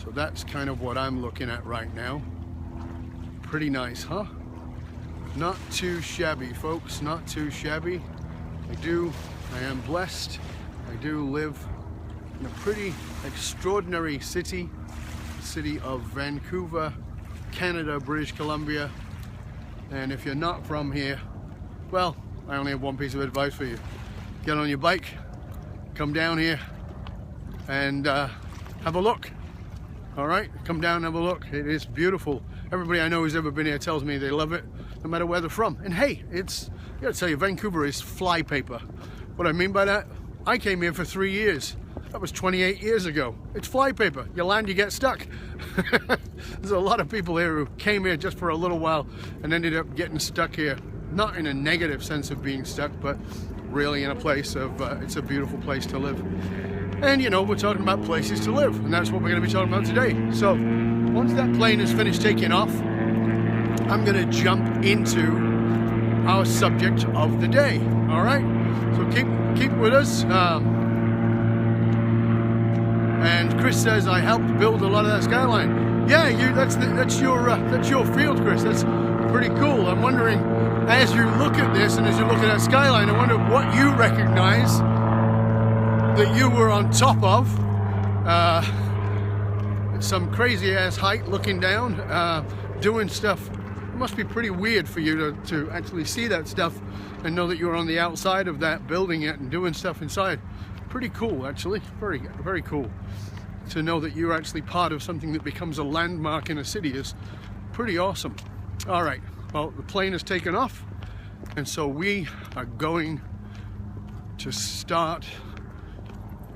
So that's kind of what I'm looking at right now. Pretty nice, huh? Not too shabby, folks, not too shabby. I am blessed. I do live in a pretty extraordinary city of Vancouver, Canada, British Columbia. And if you're not from here, well, I only have one piece of advice for you. Get on your bike, come down here and have a look. All right, come down and have a look. It is beautiful. Everybody I know who's ever been here tells me they love it, no matter where they're from. And hey, I gotta tell you, Vancouver is flypaper. What I mean by that, I came here for 3 years. That was 28 years ago. It's flypaper. You land, you get stuck. There's a lot of people here who came here just for a little while and ended up getting stuck here. Not in a negative sense of being stuck, but really in a place of, it's a beautiful place to live. And you know, we're talking about places to live, and that's what we're going to be talking about today. So, once that plane is finished taking off, I'm going to jump into our subject of the day. All right? So keep with us. And Chris says I helped build a lot of that skyline. Yeah, that's your field, Chris. That's pretty cool. I'm wondering, as you look at this and as you look at that skyline, I wonder what you recognize that you were on top of. Some crazy ass height looking down, doing stuff. It must be pretty weird for you to actually see that stuff and know that you're on the outside of that, building it and doing stuff inside. Pretty cool, actually. Very, very cool. To know that you're actually part of something that becomes a landmark in a city is pretty awesome. All right, well, the plane has taken off, and so we are going to start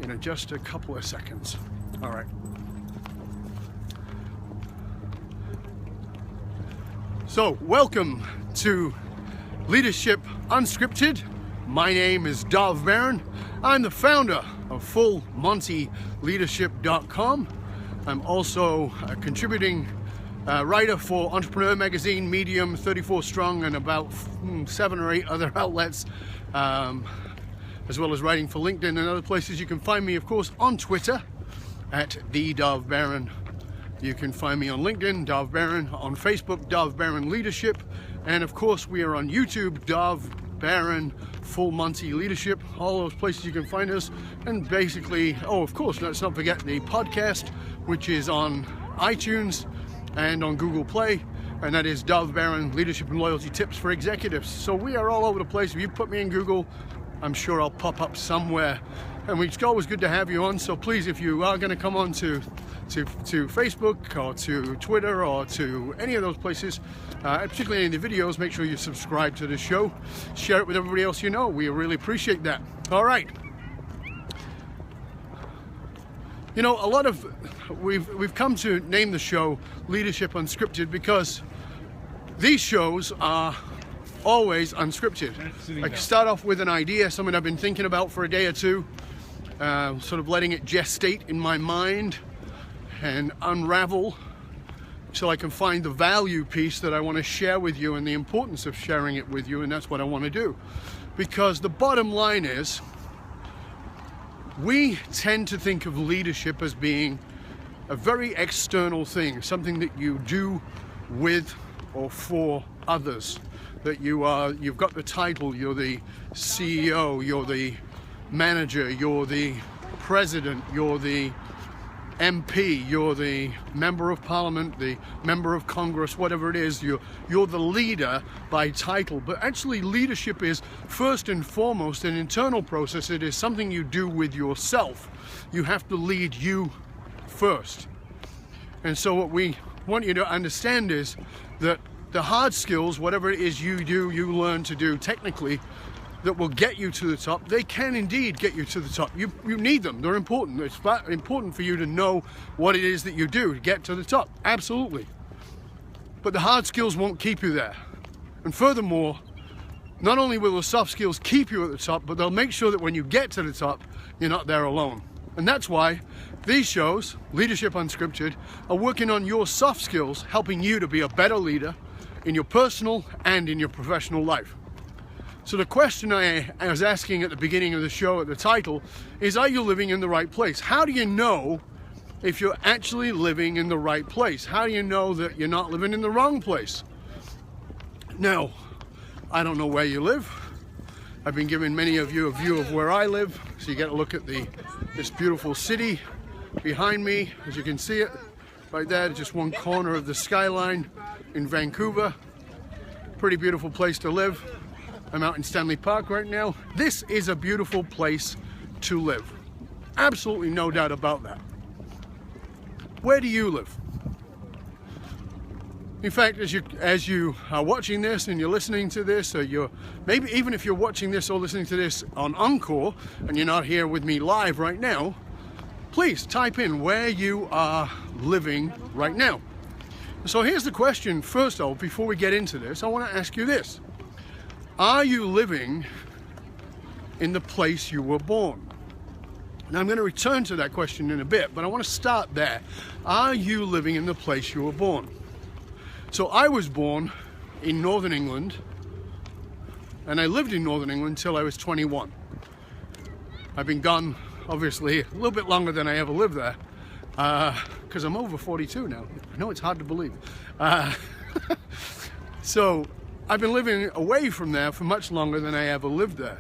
in just a couple of seconds. All right. So, welcome to Leadership Unscripted. My name is Dov Barron. I'm the founder of FullMontyLeadership.com. I'm also a contributing writer for Entrepreneur Magazine, Medium, 34 Strong, and about 7 or 8 other outlets, as well as writing for LinkedIn and other places. You can find me, of course, on Twitter at @TheDovBarron. You can find me on LinkedIn, Dov Barron, on Facebook, Dov Barron Leadership, and of course we are on YouTube, Dov Barron Full Monty Leadership. All those places you can find us. And basically, oh, of course, let's not forget the podcast, which is on iTunes and on Google Play, and that is Dov Barron Leadership and Loyalty Tips for Executives. So we are all over the place. If you put me in Google, I'm sure I'll pop up somewhere. And it's always good to have you on. So please, if you are going to come on to Facebook or to Twitter or to any of those places, particularly any of the videos, make sure you subscribe to the show. Share it with everybody else you know. We really appreciate that. All right. You know, we've come to name the show Leadership Unscripted because these shows are always unscripted. I start off with an idea, something I've been thinking about for a day or two, sort of letting it gestate in my mind and unravel so I can find the value piece that I want to share with you and the importance of sharing it with you, and that's what I want to do. Because the bottom line is, we tend to think of leadership as being a very external thing, something that you do with or for others. That you've got the title, you're the CEO, you're the manager, you're the president, you're the MP, you're the member of parliament, the member of Congress, whatever it is, you're the leader by title. But actually leadership is first and foremost an internal process. It is something you do with yourself. You have to lead you first. And so what we want you to understand is that the hard skills, whatever it is you do, you learn to do technically, that will get you to the top, they can indeed get you to the top. You need them. They're important. It's important for you to know what it is that you do to get to the top. Absolutely. But the hard skills won't keep you there. And furthermore, not only will the soft skills keep you at the top, but they'll make sure that when you get to the top, you're not there alone. And that's why these shows, Leadership Unscripted, are working on your soft skills, helping you to be a better leader in your personal and in your professional life. So the question I was asking at the beginning of the show, at the title, is, are you living in the right place? How do you know if you're actually living in the right place. How do you know that you're not living in the wrong place? Now, I don't know where you live. I've been giving many of you a view of where I live, so you get a look at this beautiful city behind me. As you can see it right there, just one corner of the skyline in Vancouver. Pretty beautiful place to live. I'm out in Stanley Park right now. This is a beautiful place to live. Absolutely no doubt about that. Where do you live? In fact, as you are watching this and you're listening to this, or maybe even if you're watching this or listening to this on Encore and you're not here with me live right now, please type in where you are living right now. So here's the question, first of all, before we get into this, I want to ask you this. Are you living in the place you were born? Now I'm going to return to that question in a bit, but I want to start there. Are you living in the place you were born? So I was born in Northern England, and I lived in Northern England until I was 21. I've been gone, obviously, a little bit longer than I ever lived there, because I'm over 42 now. I know it's hard to believe. So I've been living away from there for much longer than I ever lived there.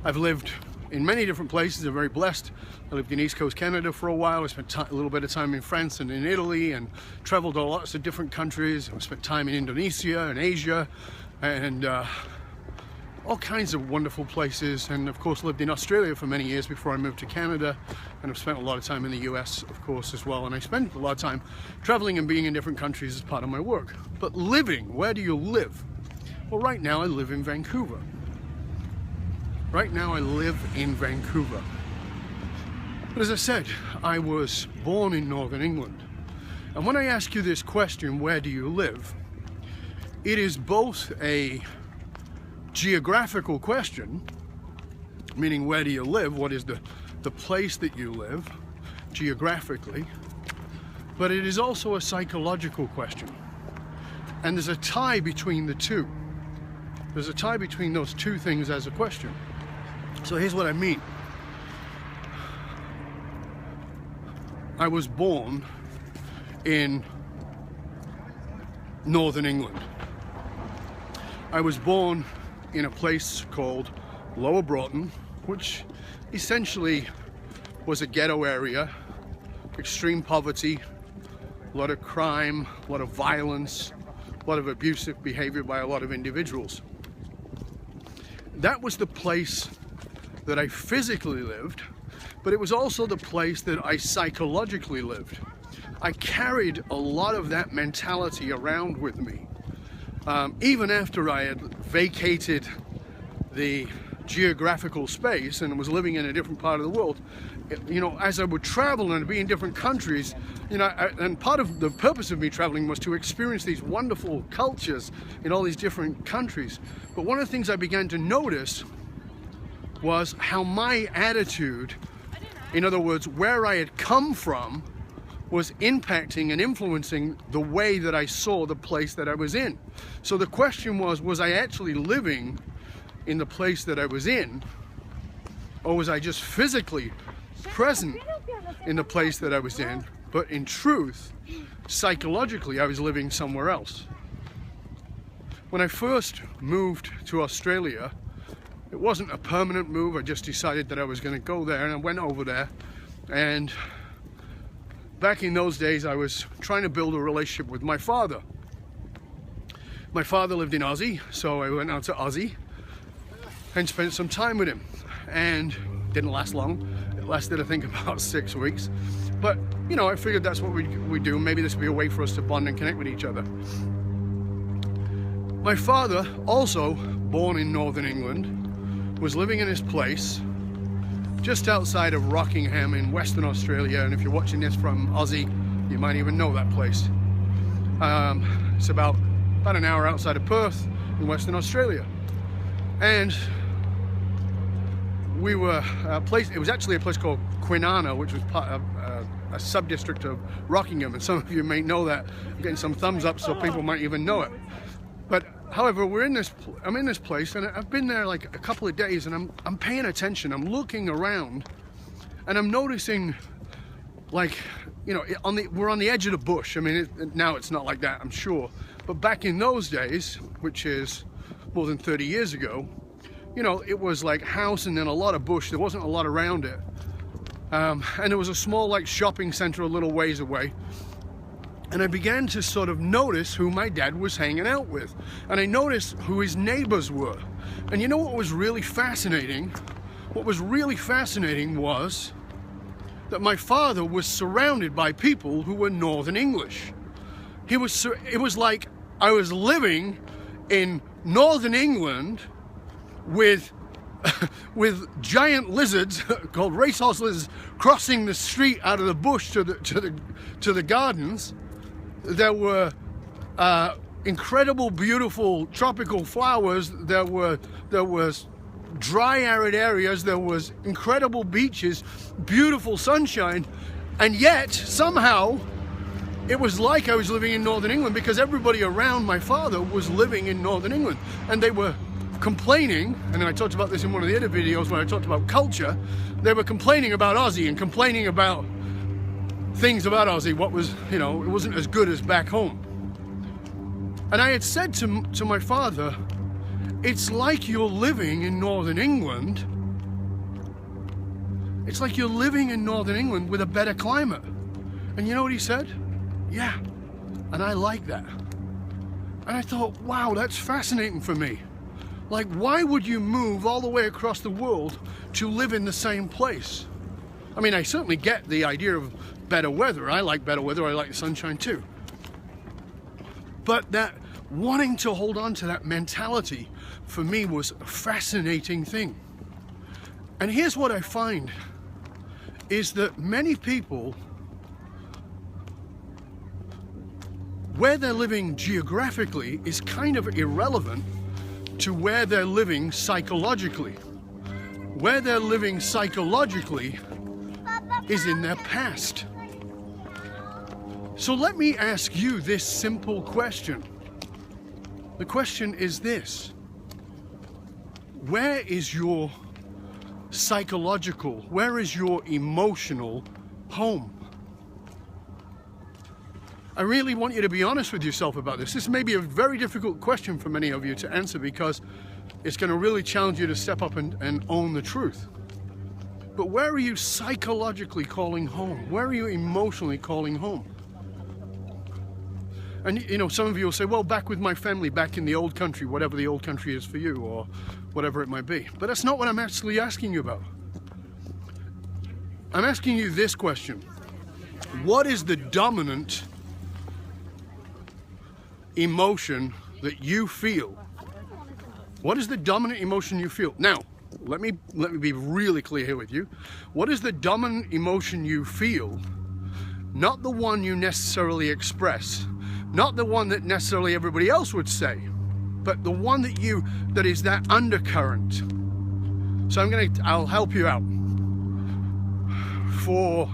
I've lived in many different places. I'm very blessed. I lived in East Coast Canada for a while. I spent a little bit of time in France and in Italy, and traveled to lots of different countries. I spent time in Indonesia and Asia, and all kinds of wonderful places. And of course lived in Australia for many years before I moved to Canada, and I've spent a lot of time in the US, of course, as well. And I spent a lot of time traveling and being in different countries as part of my work. But living, where do you live? Well, right now I live in Vancouver. Right now I live in Vancouver. But as I said, I was born in Northern England. And when I ask you this question, where do you live? It is both a geographical question, meaning where do you live, what is the place that you live geographically, but it is also a psychological question. And there's a tie between the two. There's a tie between those two things as a question. So here's what I mean. I was born in Northern England. I was born in a place called Lower Broughton, which essentially was a ghetto area, extreme poverty, a lot of crime, a lot of violence, a lot of abusive behavior by a lot of individuals. That was the place that I physically lived, but it was also the place that I psychologically lived. I carried a lot of that mentality around with me. Even after I had vacated the geographical space and was living in a different part of the world, you know, as I would travel and be in different countries, you know, and part of the purpose of me traveling was to experience these wonderful cultures in all these different countries. But one of the things I began to notice was how my attitude, in other words, where I had come from, was impacting and influencing the way that I saw the place that I was in. So the question was I actually living in the place that I was in, or was I just physically present in the place that I was in, but in truth, psychologically, I was living somewhere else? When I first moved to Australia, it wasn't a permanent move. I just decided that I was going to go there, and I went over there. And back in those days, I was trying to build a relationship with my father. My father lived in Aussie, so I went out to Aussie and spent some time with him. And didn't last long. It lasted, I think, about 6 weeks. But, you know, I figured that's what we do. Maybe this would be a way for us to bond and connect with each other. My father, also born in Northern England, was living in his place just outside of Rockingham in Western Australia. And if you're watching this from Aussie, you might even know that place. It's about an hour outside of Perth in Western Australia. And we were it was actually a place called Kwinana, which was part of a sub-district of Rockingham, and some of you may know that. I'm getting some thumbs up, so people might even know it. But however, I'm in this place, and I've been there like a couple of days, and I'm paying attention. I'm looking around, And I'm noticing, like, you know, we're on the edge of the bush. I mean, now it's not like that, I'm sure. But back in those days, which is more than 30 years ago, you know, it was like house and then a lot of bush. There wasn't a lot around it. And there was a small, like, shopping center a little ways away. And I began to sort of notice who my dad was hanging out with. And I noticed who his neighbors were. And you know what was really fascinating? What was really fascinating was that my father was surrounded by people who were Northern English. It was like I was living in Northern England with giant lizards called racehorse lizards crossing the street out of the bush to the gardens. There were incredible, beautiful tropical flowers. There was dry, arid areas. There was incredible beaches, beautiful sunshine, and yet somehow it was like I was living in Northern England, because everybody around my father was living in Northern England, and they were complaining, and I talked about this in one of the other videos when I talked about culture. They were complaining about Aussie and complaining about things about Aussie, what was, you know, it wasn't as good as back home. And I had said to my father, it's like you're living in Northern England. It's like you're living in Northern England with a better climate. And you know what he said? Yeah, and I like that. And I thought, wow, that's fascinating for me. Like, why would you move all the way across the world to live in the same place? I mean, I certainly get the idea of better weather. I like better weather. I like the sunshine too. But that wanting to hold on to that mentality for me was a fascinating thing. And here's what I find is that many people, where they're living geographically is kind of irrelevant to where they're living psychologically. Where they're living psychologically is in their past. So let me ask you this simple question. The question is this: where is your psychological, where is your emotional home? I really want you to be honest with yourself about this. This may be a very difficult question for many of you to answer, because it's going to really challenge you to step up and own the truth. But where are you psychologically calling home? Where are you emotionally calling home? And you know, some of you will say, well, back with my family, back in the old country, whatever the old country is for you, or whatever it might be. But that's not what I'm actually asking you about. I'm asking you this question: what is the dominant emotion that you feel? What is the dominant emotion you feel? Now, let me be really clear here with you. What is the dominant emotion you feel? Not the one you necessarily express, not the one that necessarily everybody else would say, but the one that is that undercurrent. So I'll help you out. For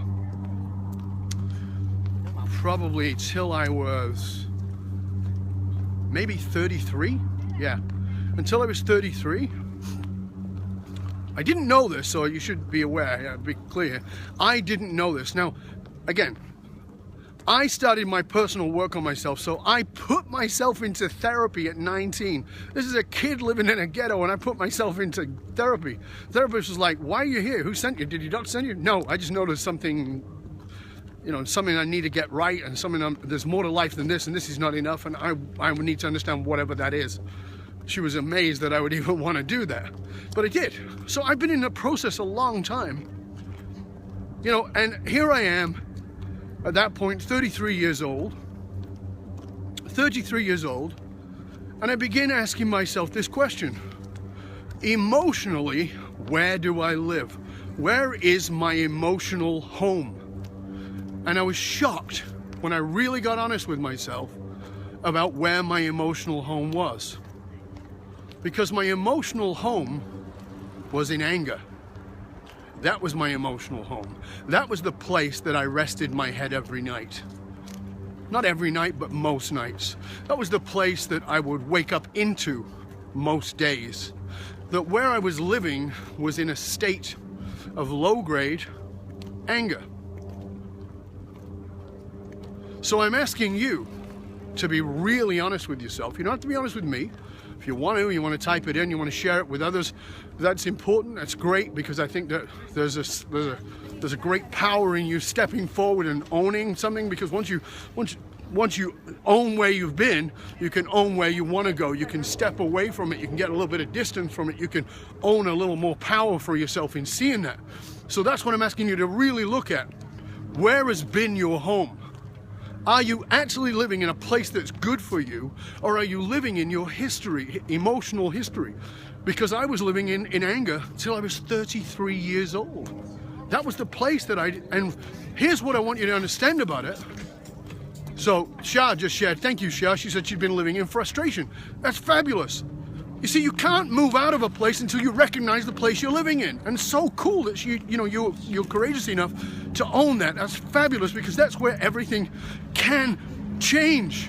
probably till I was maybe 33, yeah. Until I was 33, I didn't know this, so you should be aware, be clear. I didn't know this. Now, again, I started my personal work on myself, so I put myself into therapy at 19. This is a kid living in a ghetto, and I put myself into therapy. The therapist was like, why are you here? Who sent you? Did your doctor send you? No, I just noticed something, you know, something I need to get right, and something there's more to life than this, and this is not enough, and I would need to understand whatever that is. She was amazed that I would even want to do that, but I did. So I've been in the process a long time, you know, and here I am at that point, 33 years old, and I begin asking myself this question: emotionally, where do I live? Where is my emotional home? And I was shocked when I really got honest with myself about where my emotional home was. Because my emotional home was in anger. That was my emotional home. That was the place that I rested my head every night. Not every night, but most nights. That was the place that I would wake up into most days. That where I was living was in a state of low grade, anger. So I'm asking you to be really honest with yourself. You don't have to be honest with me. If you want to type it in, you want to share it with others, that's important, that's great, because I think that there's a great power in you stepping forward and owning something, because once you own where you've been, you can own where you want to go. You can step away from it, you can get a little bit of distance from it, you can own a little more power for yourself in seeing that. So that's what I'm asking you to really look at. Where has been your home? Are you actually living in a place that's good for you, or are you living in your history, emotional history? Because I was living in anger till I was 33 years old. That was the place that and here's what I want you to understand about it. So Shah just shared, thank you Shah, she said she'd been living in frustration. That's fabulous. You see, you can't move out of a place until you recognize the place you're living in. And it's so cool that you're courageous enough to own that. That's fabulous, because that's where everything can change.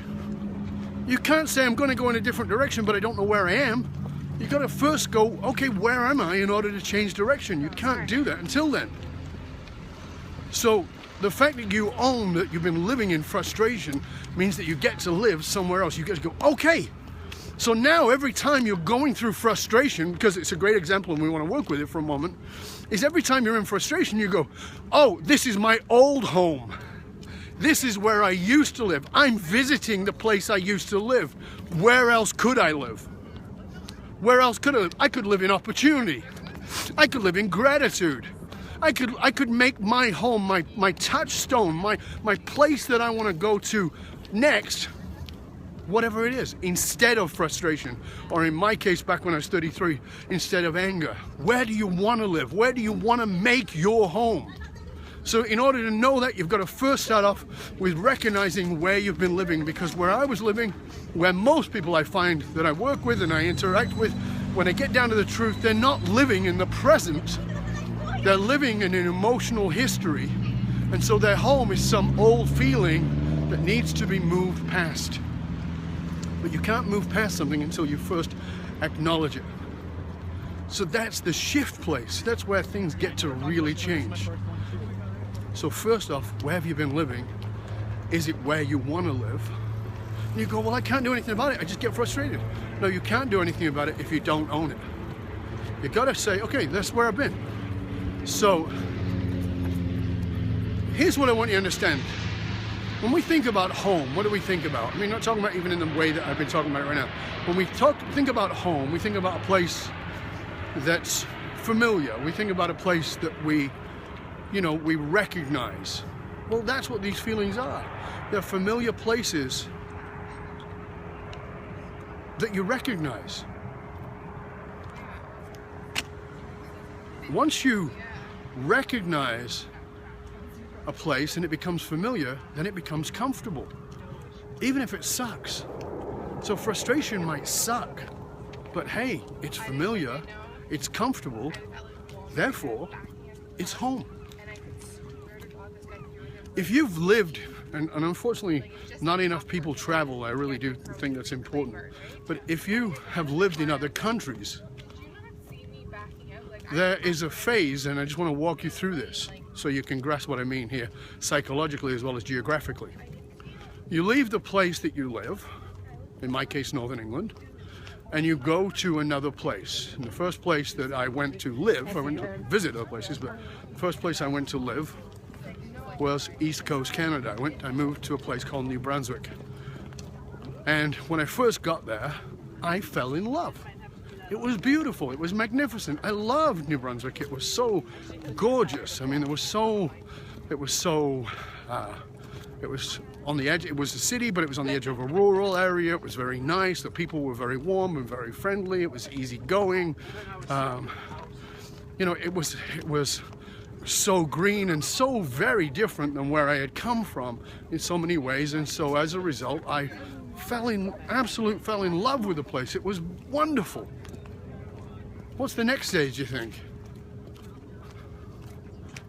You can't say, I'm going to go in a different direction, but I don't know where I am. You got to first go, okay, where am I, in order to change direction? You can't do that until then. So the fact that you own that you've been living in frustration means that you get to live somewhere else. You get to go, okay. So now every time you're going through frustration, because it's a great example and we want to work with it for a moment, is every time you're in frustration you go, oh, this is my old home. This is where I used to live. I'm visiting the place I used to live. Where else could I live? Where else could I live? I could live in opportunity. I could live in gratitude. I could make my home, my touchstone, my place that I want to go to next, whatever it is, instead of frustration, or in my case back when I was 33, instead of anger. Where do you want to live? Where do you want to make your home? So in order to know that, you've got to first start off with recognizing where you've been living, because where I was living, where most people I find that I work with and I interact with, when I get down to the truth, they're not living in the present, they're living in an emotional history, and so their home is some old feeling that needs to be moved past. But you can't move past something until you first acknowledge it. So that's the shift place. That's where things get to really change. So first off, where have you been living? Is it where you want to live? And you go, well, I can't do anything about it. I just get frustrated. No, you can't do anything about it if you don't own it. You got to say, okay, that's where I've been. So here's what I want you to understand. When we think about home, what do we think about? I mean, not talking about even in the way that I've been talking about it right now. When we think about home, we think about a place that's familiar. We think about a place that we recognize. Well, that's what these feelings are. They're familiar places that you recognize. Once you recognize a place and it becomes familiar, then it becomes comfortable, even if it sucks. So frustration might suck, but hey, it's familiar, it's comfortable, therefore it's home. If you've lived, and unfortunately not enough people travel, I really do think that's important, but if you have lived in other countries, there is a phase, and I just want to walk you through this so you can grasp what I mean here, psychologically as well as geographically. You leave the place that you live, in my case Northern England, and you go to another place. And the first place that I went to live, I went to visit other places, but the first place I went to live was East Coast Canada. I moved to a place called New Brunswick. And when I first got there, I fell in love. It was beautiful, it was magnificent. I loved New Brunswick, it was so gorgeous. I mean, it was on the edge, it was a city, but it was on the edge of a rural area. It was very nice, the people were very warm and very friendly, it was easygoing. It was so green and so very different than where I had come from in so many ways, and so as a result, I fell in love with the place. It was wonderful. What's the next stage, you think?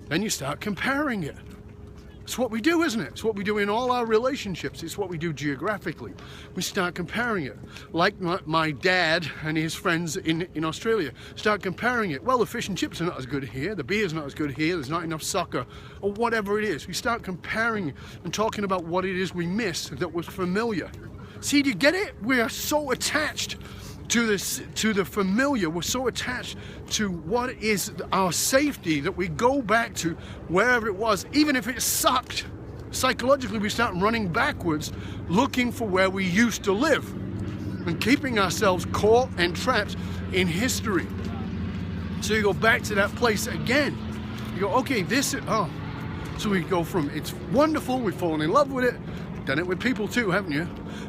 Then you start comparing it. It's what we do, isn't it? It's what we do in all our relationships. It's what we do geographically. We start comparing it. Like my dad and his friends in Australia start comparing it. Well, the fish and chips are not as good here. The beer's not as good here. There's not enough soccer, or whatever it is. We start comparing and talking about what it is we miss that was familiar. See, do you get it? We are so attached to the familiar. We're so attached to what is our safety that we go back to wherever it was, even if it sucked. Psychologically, we start running backwards, looking for where we used to live, and keeping ourselves caught and trapped in history. So you go back to that place again. You go, okay, so we go from it's wonderful, we've fallen in love with it. Done it with people too, haven't you?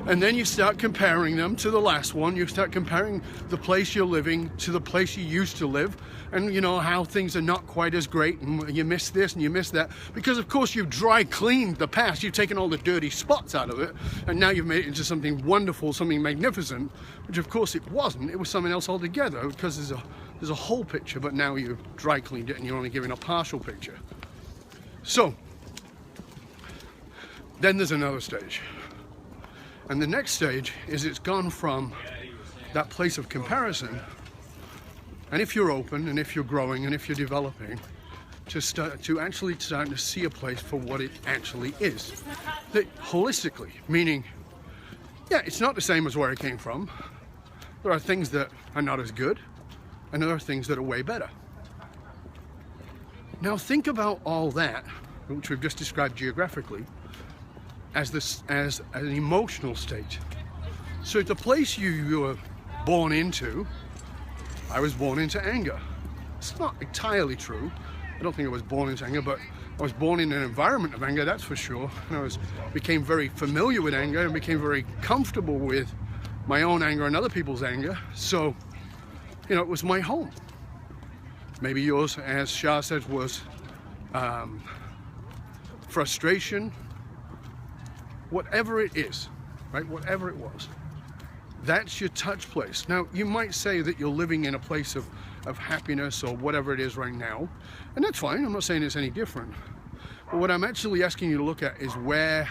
And then you start comparing them to the last one. You start comparing the place you're living to the place you used to live, and you know how things are not quite as great, and you miss this and you miss that, because of course you've dry cleaned the past. You've taken all the dirty spots out of it, and now you've made it into something wonderful, something magnificent, which of course it wasn't. It was something else altogether, because there's a whole picture, but now you've dry cleaned it and you're only giving a partial picture. So then there's another stage. And the next stage is it's gone from that place of comparison, and if you're open, and if you're growing, and if you're developing, to actually starting to see a place for what it actually is. That holistically, meaning, yeah, it's not the same as where it came from. There are things that are not as good, and there are things that are way better. Now think about all that, which we've just described geographically, as an emotional state. So the place you were born into, I was born into anger. It's not entirely true. I don't think I was born into anger, but I was born in an environment of anger, that's for sure. And I became very familiar with anger and became very comfortable with my own anger and other people's anger. So, you know, it was my home. Maybe yours, as Shah said, was frustration. Whatever it is, right? Whatever it was, that's your touch place. Now, you might say that you're living in a place of happiness or whatever it is right now, and that's fine. I'm not saying it's any different. But what I'm actually asking you to look at is, where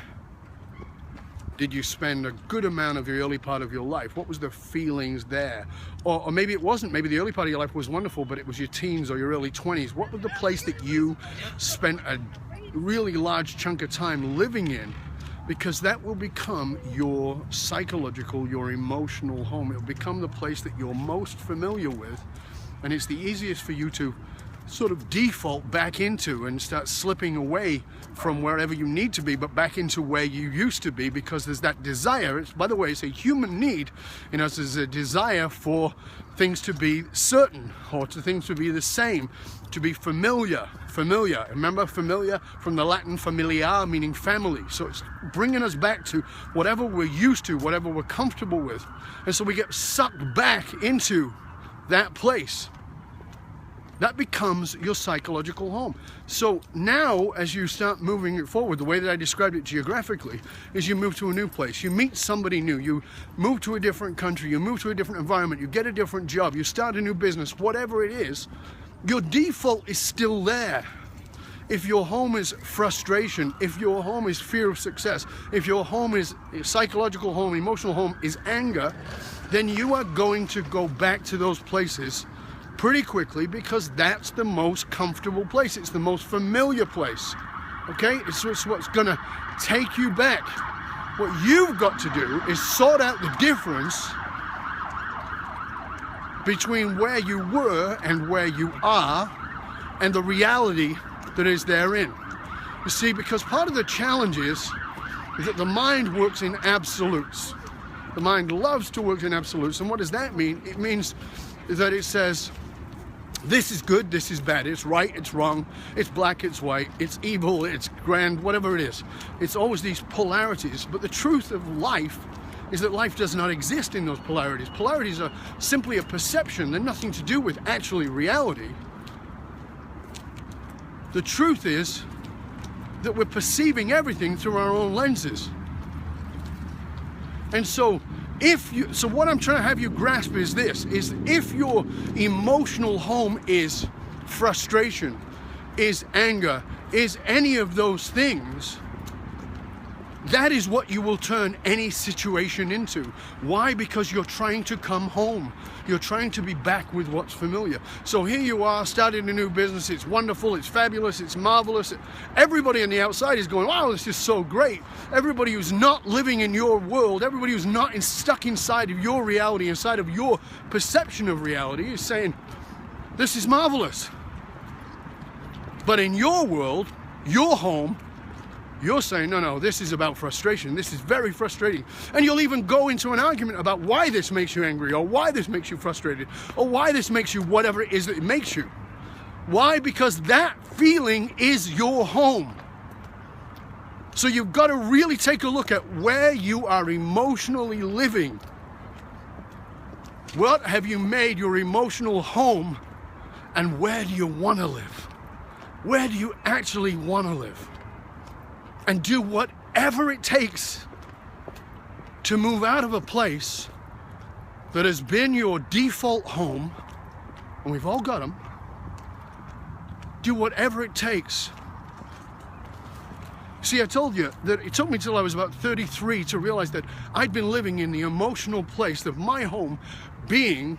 did you spend a good amount of the early part of your life? What was the feelings there? Or maybe it wasn't. Maybe the early part of your life was wonderful, but it was your teens or your early 20s. What was the place that you spent a really large chunk of time living in? Because that will become your psychological, your emotional home. It will become the place that you're most familiar with, and it's the easiest for you to sort of default back into and start slipping away from wherever you need to be, but back into where you used to be, because there's that desire. By the way, it's a human need in us. There's a desire for things to be certain, or to things to be the same, to be familiar. Remember, familiar from the Latin familiar, meaning family. So it's bringing us back to whatever we're used to, whatever we're comfortable with. And so we get sucked back into that place. That becomes your psychological home. So now, as you start moving it forward, the way that I described it geographically is you move to a new place, you meet somebody new, you move to a different country, you move to a different environment, you get a different job, you start a new business, whatever it is, your default is still there. If your home is frustration, if your home is fear of success, if your home is psychological home, emotional home is anger, then you are going to go back to those places pretty quickly, because that's the most comfortable place. It's the most familiar place. Okay? It's what's going to take you back. What you've got to do is sort out the difference between where you were and where you are, and the reality that is therein. You see, because part of the challenge is that the mind works in absolutes. The mind loves to work in absolutes. And what does that mean? It means that it says, this is good, this is bad, it's right, it's wrong, it's black, it's white, it's evil, it's grand, whatever it is. It's always these polarities. But the truth of life is that life does not exist in those polarities. Polarities are simply a perception. They're nothing to do with actually reality. The truth is that we're perceiving everything through our own lenses. And so what I'm trying to have you grasp is this, is if your emotional home is frustration, is anger, is any of those things, that is what you will turn any situation into. Why? Because you're trying to come home. You're trying to be back with what's familiar. So here you are, starting a new business. It's wonderful, it's fabulous, it's marvelous. Everybody on the outside is going, wow, this is so great. Everybody who's not living in your world, everybody who's not stuck inside of your reality, inside of your perception of reality, is saying, this is marvelous. But in your world, your home, you're saying, no, this is about frustration. This is very frustrating. And you'll even go into an argument about why this makes you angry, or why this makes you frustrated, or why this makes you whatever it is that it makes you. Why? Because that feeling is your home. So you've got to really take a look at where you are emotionally living. What have you made your emotional home, and where do you want to live? Where do you actually want to live? And do whatever it takes to move out of a place that has been your default home, and we've all got them. Do whatever it takes. See, I told you that it took me till I was about 33 to realize that I'd been living in the emotional place of my home being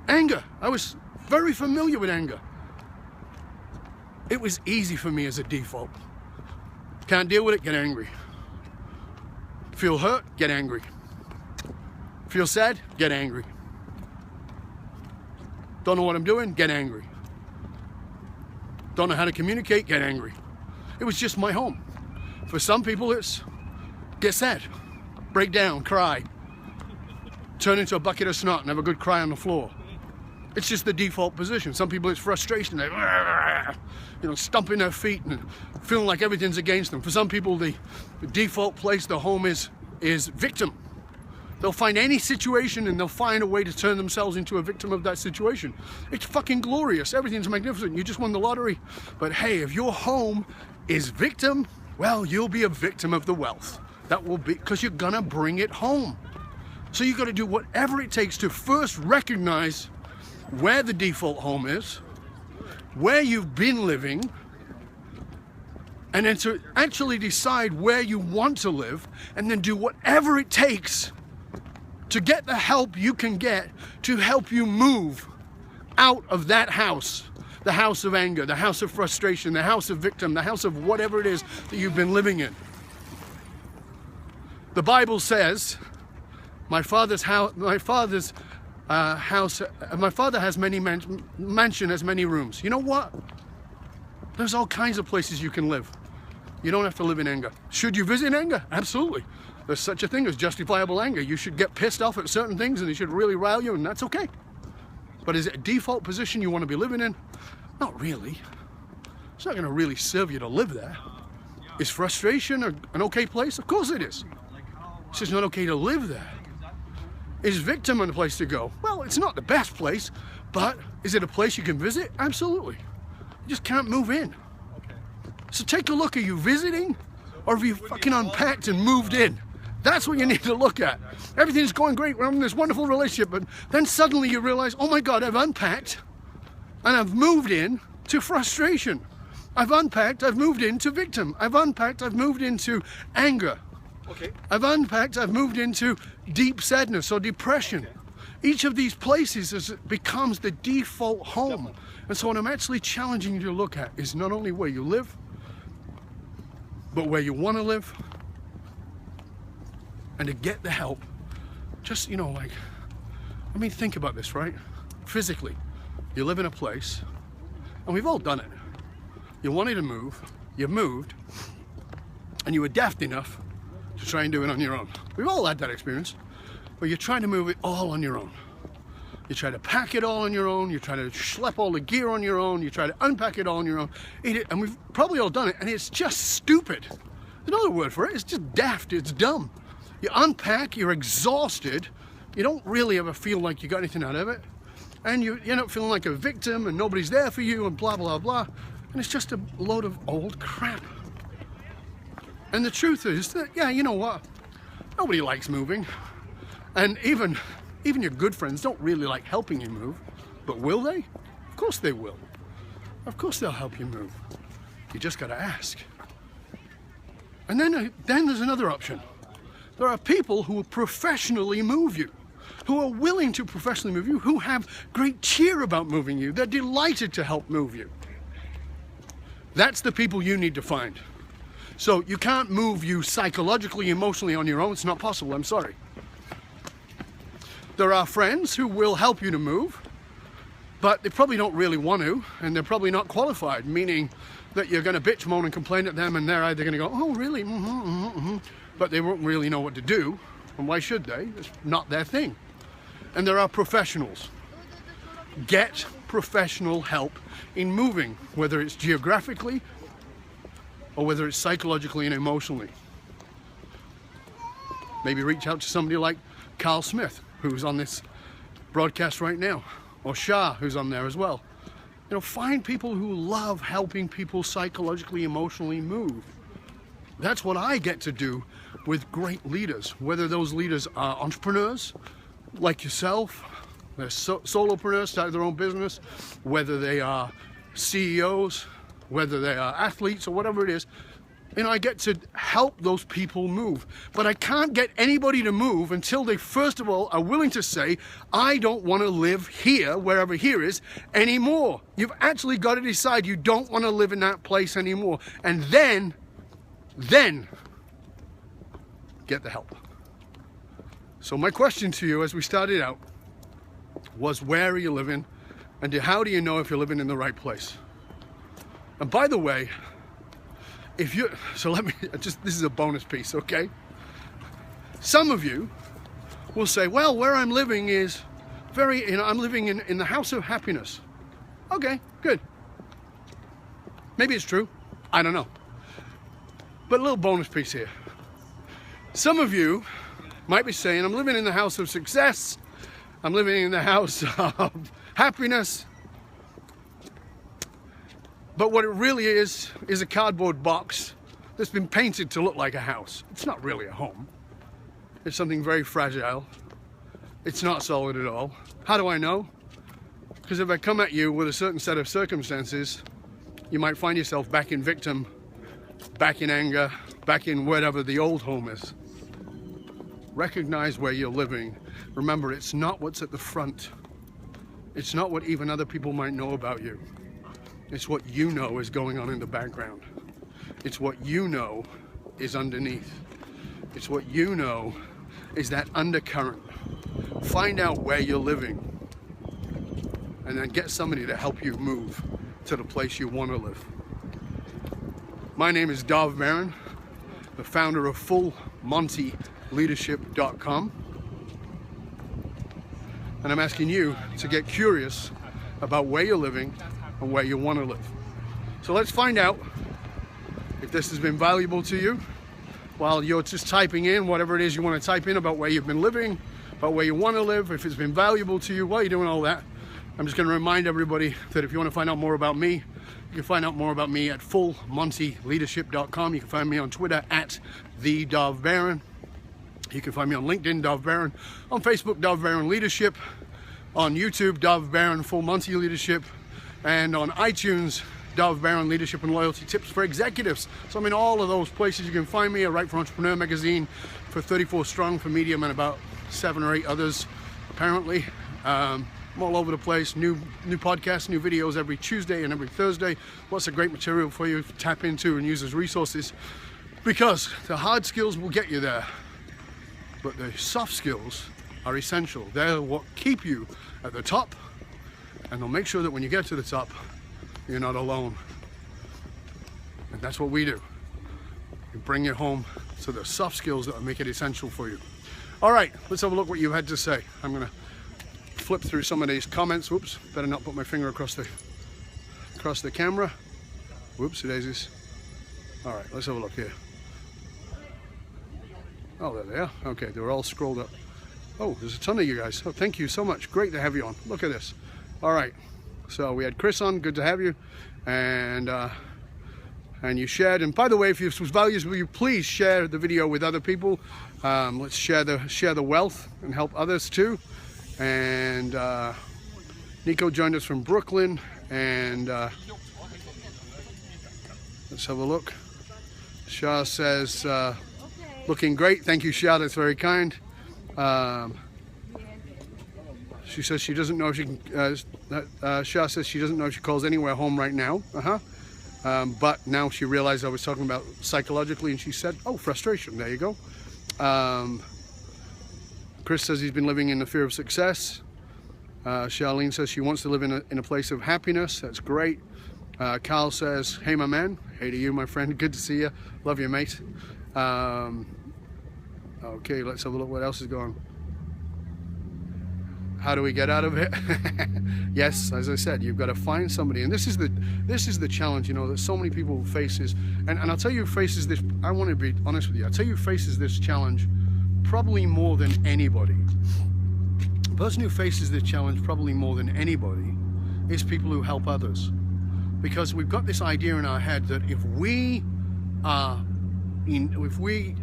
anger. I was very familiar with anger. It was easy for me as a default. Can't deal with it, get angry. Feel hurt, get angry. Feel sad, get angry. Don't know what I'm doing, get angry. Don't know how to communicate, get angry. It was just my home. For some people, it's get sad, break down, cry, turn into a bucket of snot and have a good cry on the floor. It's just the default position. Some people, it's frustration. They, stomping their feet and feeling like everything's against them. For some people, the default place, the home is victim. They'll find any situation and they'll find a way to turn themselves into a victim of that situation. It's fucking glorious. Everything's magnificent. You just won the lottery. But hey, if your home is victim, well, you'll be a victim of the wealth. That will be because you're gonna bring it home. So you got to do whatever it takes to first recognize where the default home is, where you've been living, and then to actually decide where you want to live, and then do whatever it takes to get the help you can get to help you move out of that house, the house of anger, the house of frustration, the house of victim, the house of whatever it is that you've been living in. The Bible says, my father has many mansion has many rooms. You know what? There's all kinds of places you can live. You don't have to live in anger. Should you visit anger? Absolutely. There's such a thing as justifiable anger. You should get pissed off at certain things and it should really rile you, and that's okay. But is it a default position you want to be living in? Not really. It's not going to really serve you to live there. Is frustration an okay place? Of course it is. It's just not okay to live there. Is victim a place to go? Well, it's not the best place, but is it a place you can visit? Absolutely. You just can't move in. So take a look. Are you visiting, or have you fucking unpacked and moved in? That's what you need to look at. Everything's going great. We're having this wonderful relationship, but then suddenly you realize, oh my God, I've unpacked and I've moved in to frustration. I've unpacked, I've moved into victim. I've unpacked, I've moved into anger. Okay. I've unpacked, I've moved into deep sadness or depression. Each of these places becomes the default home. And so what I'm actually challenging you to look at is not only where you live, but where you want to live, and to get the help. Just, think about this, right? Physically, you live in a place, and we've all done it. You wanted to move, you moved, and you were daft enough to try and do it on your own. We've all had that experience, where you're trying to move it all on your own. You try to pack it all on your own, you try to schlep all the gear on your own, you try to unpack it all on your own, and we've probably all done it, and it's just stupid. There's another word for it, it's just daft, it's dumb. You unpack, you're exhausted, you don't really ever feel like you got anything out of it, and you end up feeling like a victim and nobody's there for you and blah, blah, blah, and it's just a load of old crap. And the truth is that, yeah, you know what? Nobody likes moving, and even your good friends don't really like helping you move, but will they? Of course they will. Of course they'll help you move. You just got to ask. And then there's another option. There are people who will professionally move you, who are willing to professionally move you, who have great cheer about moving you. They're delighted to help move you. That's the people you need to find. So you can't move you psychologically, emotionally on your own. It's not possible, I'm sorry. There are friends who will help you to move, but they probably don't really want to, and they're probably not qualified, meaning that you're going to bitch, moan, and complain at them, and they're either going to go, oh, really? But they won't really know what to do, and why should they? It's not their thing. And there are professionals. Get professional help in moving, whether it's geographically or whether it's psychologically and emotionally. Maybe reach out to somebody like Carl Smith, who's on this broadcast right now, or Shah, who's on there as well. You know, find people who love helping people psychologically, emotionally move. That's what I get to do with great leaders, whether those leaders are entrepreneurs like yourself, they're solopreneurs, started their own business, whether they are CEOs, whether they are athletes or whatever it is. You know, I get to help those people move. But I can't get anybody to move until they, first of all, are willing to say, I don't want to live here, wherever here is, anymore. You've actually got to decide you don't want to live in that place anymore. And then get the help. So my question to you as we started out was, where are you living? And how do you know if you're living in the right place? And by the way, this is a bonus piece, okay? Some of you will say, well, where I'm living is I'm living in the house of happiness. Okay, good. Maybe it's true. I don't know. But a little bonus piece here. Some of you might be saying, I'm living in the house of success. I'm living in the house of happiness. But what it really is a cardboard box that's been painted to look like a house. It's not really a home. It's something very fragile. It's not solid at all. How do I know? Because if I come at you with a certain set of circumstances, you might find yourself back in victim, back in anger, back in whatever the old home is. Recognize where you're living. Remember, it's not what's at the front. It's not what even other people might know about you. It's what you know is going on in the background. It's what you know is underneath. It's what you know is that undercurrent. Find out where you're living and then get somebody to help you move to the place you want to live. My name is Dov Baron, the founder of FullMontyLeadership.com, and I'm asking you to get curious about where you're living and where you want to live. So let's find out if this has been valuable to you while you're just typing in whatever it is you want to type in about where you've been living, about where you want to live. If it's been valuable to you while you're doing all that, I'm just going to remind everybody that if you want to find out more about me, you can find out more about me at FullMontyLeadership.com. You can find me on Twitter at @TheDovBaron. You can find me on LinkedIn, Dov Baron, on Facebook, Dov Baron Leadership, on YouTube, Dov Baron Full Monty Leadership, and on iTunes, Dov Baron Leadership and Loyalty Tips for Executives. So I'm in all of those places. You can find me. I write for Entrepreneur Magazine, for 34 Strong, for Medium, and about 7 or 8 others, apparently. I'm all over the place. New podcasts, new videos every Tuesday and every Thursday. Lots of great material for you to tap into and use as resources, because the hard skills will get you there, but the soft skills are essential. They're what keep you at the top, and they'll make sure that when you get to the top, you're not alone. And that's what we do. We bring you home to the soft skills that will make it essential for you. All right, let's have a look what you had to say. I'm gonna flip through some of these comments. Whoops, better not put my finger across the camera. Whoops, daisies. All right, let's have a look here. Oh, there they are. Okay, they were all scrolled up. Oh, there's a ton of you guys. Oh, thank you so much. Great to have you on. Look at this. All right, so we had Chris on. Good to have you. And you shared. And by the way, if this was valuable, will you please share the video with other people? Let's share the wealth and help others too. And Nico joined us from Brooklyn, and Let's have a look. Shah says, looking great. Thank you, Shah. That's very kind. She says she doesn't know if she can, Shah says she doesn't know if she calls anywhere home right now. But now she realized I was talking about psychologically, and she said, oh, frustration. There you go. Chris says he's been living in the fear of success. Charlene says she wants to live in a place of happiness. That's great. Carl says, hey, my man. Hey to you, my friend. Good to see you. Love you, mate. Okay, let's have a look what else is going on. How do we get out of it? Yes, as I said, you've got to find somebody, and this is the challenge, you know, that so many people faces, and I'll tell you who faces this. I want to be honest with you. I'll tell you who faces this challenge probably more than anybody. The person who faces this challenge probably more than anybody is people who help others, because we've got this idea in our head that if we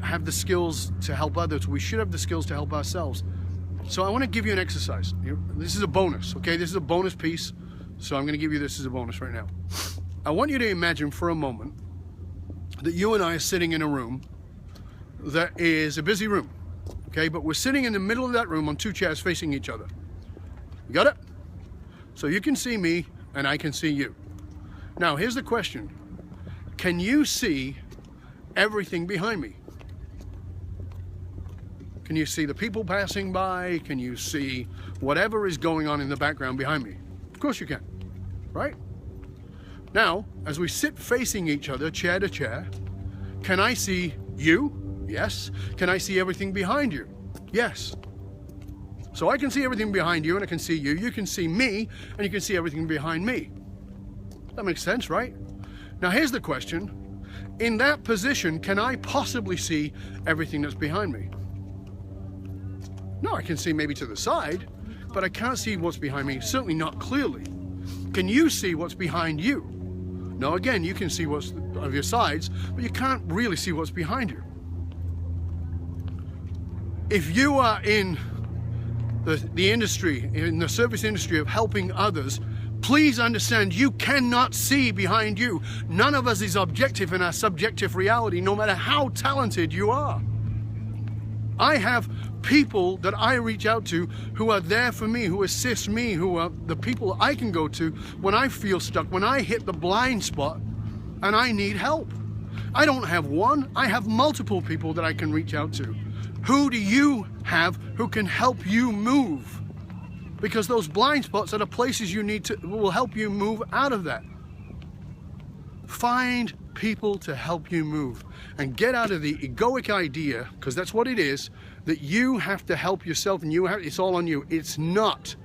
have the skills to help others, we should have the skills to help ourselves. So I want to give you an exercise. This is a bonus, okay? This is a bonus piece. So I'm going to give you this as a bonus right now. I want you to imagine for a moment that you and I are sitting in a room that is a busy room, okay? But we're sitting in the middle of that room on two chairs facing each other. You got it? So you can see me and I can see you. Now, here's the question. Can you see everything behind me? Can you see the people passing by? Can you see whatever is going on in the background behind me? Of course you can, right? Now, as we sit facing each other, chair to chair, can I see you? Yes. Can I see everything behind you? Yes. So I can see everything behind you and I can see you. You can see me and you can see everything behind me. That makes sense, right? Now here's the question. In that position, can I possibly see everything that's behind me? No, I can see maybe to the side, but I can't see what's behind me, certainly not clearly. Can you see what's behind you? No, again, you can see what's of your sides, but you can't really see what's behind you. If you are in the industry, in the service industry of helping others, please understand you cannot see behind you. None of us is objective in our subjective reality, no matter how talented you are. I have people that I reach out to who are there for me, who assist me, who are the people I can go to when I feel stuck, when I hit the blind spot and I need help. I don't have one, I have multiple people that I can reach out to. Who do you have who can help you move? Because those blind spots are the places you need to, will help you move out of that. Find people to help you move and get out of the egoic idea, because that's what it is, that you have to help yourself and it's all on you. It's not.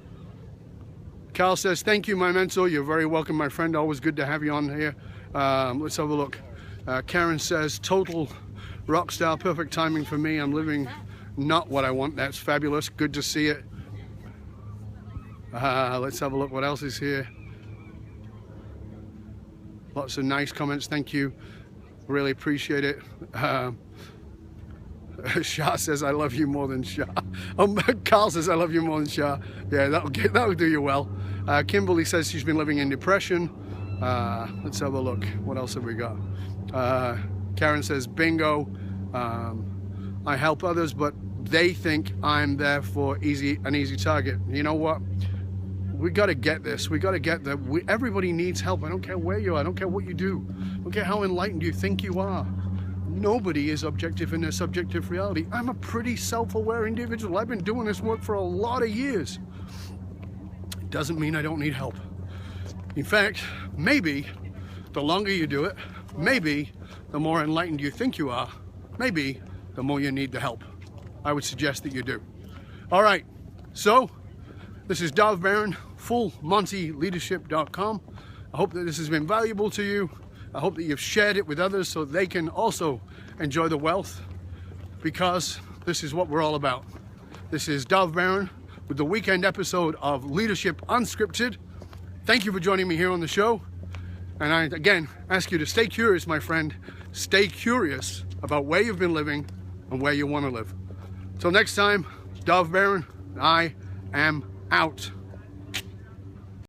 Carl says, thank you, my mentor. You're very welcome, my friend. Always good to have you on here. Let's have a look. Karen says, total rock star, perfect timing for me. I'm living not what I want. That's fabulous. Good to see it. Let's have a look. What else is here? Lots of nice comments. Thank you. Really appreciate it. Shah says, I love you more than Shah. Carl says, I love you more than Shah. Yeah, that'll do you well. Kimberly says she's been living in depression. Let's have a look. What else have we got? Karen says, bingo. I help others, but they think I'm there for an easy target. You know what? We got to get this. We got to get that. Everybody needs help. I don't care where you are. I don't care what you do. I don't care how enlightened you think you are. Nobody is objective in their subjective reality. I'm a pretty self-aware individual. I've been doing this work for a lot of years. It doesn't mean I don't need help. In fact, maybe the longer you do it, maybe the more enlightened you think you are, maybe the more you need the help. I would suggest that you do. All right, so this is Dov Baron, fullmontyleadership.com. I hope that this has been valuable to you. I hope that you've shared it with others so they can also enjoy the wealth, because this is what we're all about. This is Dov Baron with the weekend episode of Leadership Unscripted. Thank you for joining me here on the show. And I, again, ask you to stay curious, my friend. Stay curious about where you've been living and where you want to live. Till next time, Dov Baron, I am out.